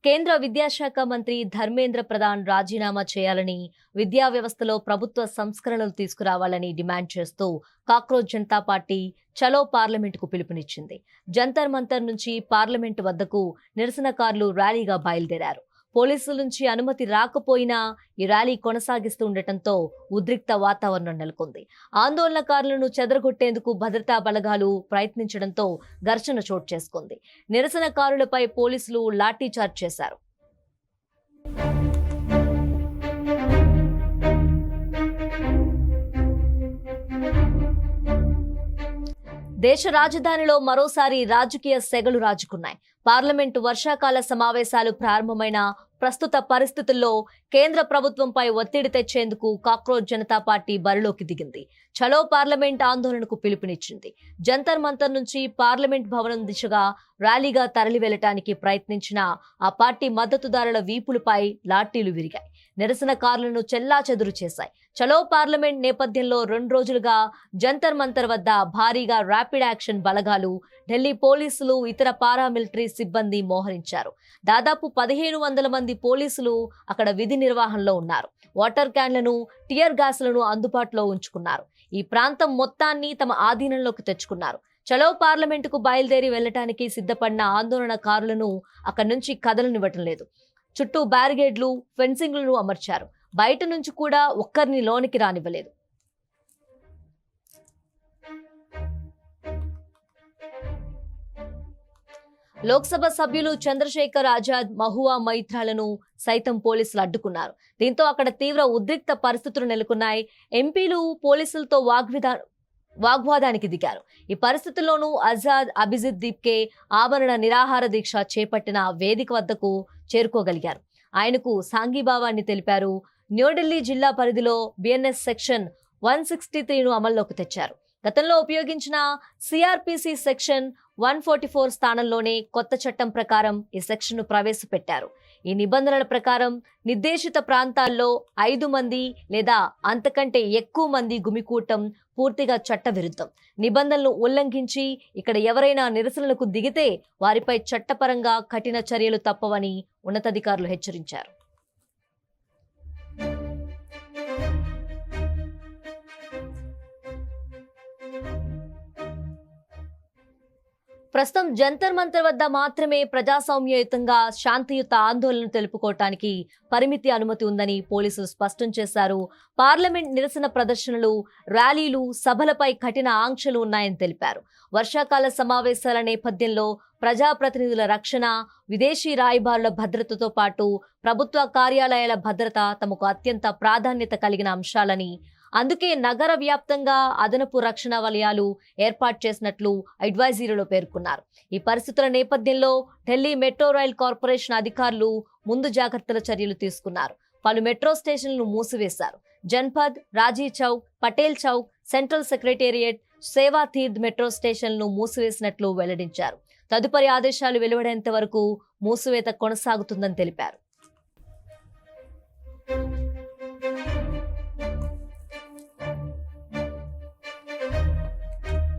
కేంద్ర విద్యాశాఖ మంత్రి ధర్మేంద్ర ప్రధాన్ రాజీనామా చేయాలని, విద్యా వ్యవస్థలో ప్రభుత్వ సంస్కరణలు తీసుకురావాలని డిమాండ్ చేస్తూ కాక్రోచ్ జనతా పార్టీ చలో పార్లమెంటుకు పిలుపునిచ్చింది. జంతర్ మంతర్ నుంచి పార్లమెంటు వద్దకు నిరసనకారులు ర్యాలీగా బయలుదేరారు. పోలీసుల నుంచి అనుమతి రాకపోయినా ఈ ర్యాలీ కొనసాగిస్తూ ఉండటంతో ఉద్రిక్త వాతావరణం నెలకొంది. ఆందోళనకారులను చెదరగొట్టేందుకు భద్రతా బలగాలు ప్రయత్నించడంతో ఘర్షణ చోటు చేసుకుంది. నిరసనకారులపై పోలీసులు లాఠీచార్జ్ చేశారు. దేశ రాజధానిలో మరోసారి రాజకీయ సెగలు రాజుకున్నాయి. పార్లమెంటు వర్షాకాల సమావేశాలు ప్రారంభమైన ప్రస్తుత పరిస్థితుల్లో కేంద్ర ప్రభుత్వంపై ఒత్తిడి తెచ్చేందుకు కాక్రోచ్ జనతా పార్టీ బరిలోకి దిగింది. చలో పార్లమెంట్ ఆందోళనకు పిలుపునిచ్చింది. జంతర్ మంతర్ నుంచి పార్లమెంట్ భవనం దిశగా ర్యాలీగా తరలి వెళ్లటానికి ప్రయత్నించిన ఆ పార్టీ మద్దతుదారుల వీపులపై లాఠీలు విరిగాయి. నిరసనకారులను చెల్లాచెదురు చేశాయి. చలో పార్లమెంట్ నేపథ్యంలో 2 రోజులుగా జంతర్ మంతర్ వద్ద భారీగా ర్యాపిడ్ యాక్షన్ బలగాలు, ఢిల్లీ పోలీసులు, ఇతర పారామిలిటరీ సిబ్బంది మోహరించారు. దాదాపు 1500 మంది పోలీసులు అక్కడ విధి నిర్వహణలో ఉన్నారు. వాటర్ క్యాన్లను, టియర్ గ్యాస్లను అందుబాటులో ఉంచుకున్నారు. ఈ ప్రాంతం మొత్తాన్ని తమ ఆధీనంలోకి తెచ్చుకున్నారు. చలో పార్లమెంటుకు బయలుదేరి వెళ్లటానికి సిద్ధపడిన ఆందోళనకారులను అక్కడి నుంచి కదలనివ్వటం లేదు. చుట్టూ బ్యారిగేడ్లు, ఫెన్సింగ్లను అమర్చారు. బయట నుంచి కూడా ఒక్కరిని లోనికి రానివ్వలేదు. లోక్సభ సభ్యులు చంద్రశేఖర్ ఆజాద్, మహువా మైత్రాలను సైతం పోలీసులు అడ్డుకున్నారు. దీంతో అక్కడ తీవ్ర ఉద్రిక్త పరిస్థితులు నెలకొన్నాయి. ఎంపీలు పోలీసులతో వాగ్వాదానికి దిగారు. ఈ పరిస్థితుల్లోనూ ఆజాద్, అభిజిత్ దీప్కే ఆమరణ నిరాహార దీక్ష చేపట్టిన వేదిక వద్దకు చేరుకోగలిగారు. ఆయనకు సాంఘీభావాన్ని తెలిపారు. న్యూఢిల్లీ జిల్లా పరిధిలో బిఎన్ఎస్ సెక్షన్ 163ను అమల్లోకి తెచ్చారు. గతంలో ఉపయోగించిన సిఆర్పిసి సెక్షన్ 144 స్థానంలోనే కొత్త చట్టం ప్రకారం ఈ సెక్షన్ను ప్రవేశపెట్టారు. ఈ నిబంధనల ప్రకారం నిర్దేశిత ప్రాంతాల్లో 5 మంది లేదా అంతకంటే ఎక్కువ మంది గుమికూటం పూర్తిగా చట్టవిరుద్ధం. నిబంధనలు ఉల్లంఘించి ఇక్కడ ఎవరైనా నిరసనలకు దిగితే వారిపై చట్టపరంగా కఠిన చర్యలు తప్పవని ఉన్నతాధికారులు హెచ్చరించారు. ప్రస్తుతం జంతర్ మంతర్ వద్ద మాత్రమే ప్రజాస్వామ్యయుతంగా శాంతియుత ఆందోళనలు తెలుపుకోవటానికి పరిమితి అనుమతి ఉందని పోలీసులు స్పష్టం చేశారు. పార్లమెంట్ నిరసన ప్రదర్శనలు, ర్యాలీలు, సభలపై కఠిన ఆంక్షలు ఉన్నాయని తెలిపారు. వర్షాకాల సమావేశాల నేపథ్యంలో ప్రజాప్రతినిధుల రక్షణ, విదేశీ రాయబారుల భద్రతతో పాటు ప్రభుత్వ కార్యాలయాల భద్రత తమకు అత్యంత ప్రాధాన్యత కలిగిన అంశాలని, అందుకే నగర వ్యాప్తంగా అదనపు రక్షణ వలయాలు ఏర్పాటు చేసినట్లు అడ్వైజరీలో పేర్కొన్నారు. ఈ పరిస్థితుల నేపథ్యంలో ఢిల్లీ మెట్రో రైల్ కార్పొరేషన్ అధికారులు ముందు జాగ్రత్తల చర్యలు తీసుకున్నారు. పలు మెట్రో స్టేషన్లను మూసివేశారు. జన్పద్, రాజీ చౌక్, పటేల్ చౌక్, సెంట్రల్ సెక్రటేరియట్, సేవా తీర్థ్ మెట్రో స్టేషన్లను మూసివేసినట్లు వెల్లడించారు. తదుపరి ఆదేశాలు వెలువడేంత వరకు మూసివేత కొనసాగుతుందని తెలిపారు.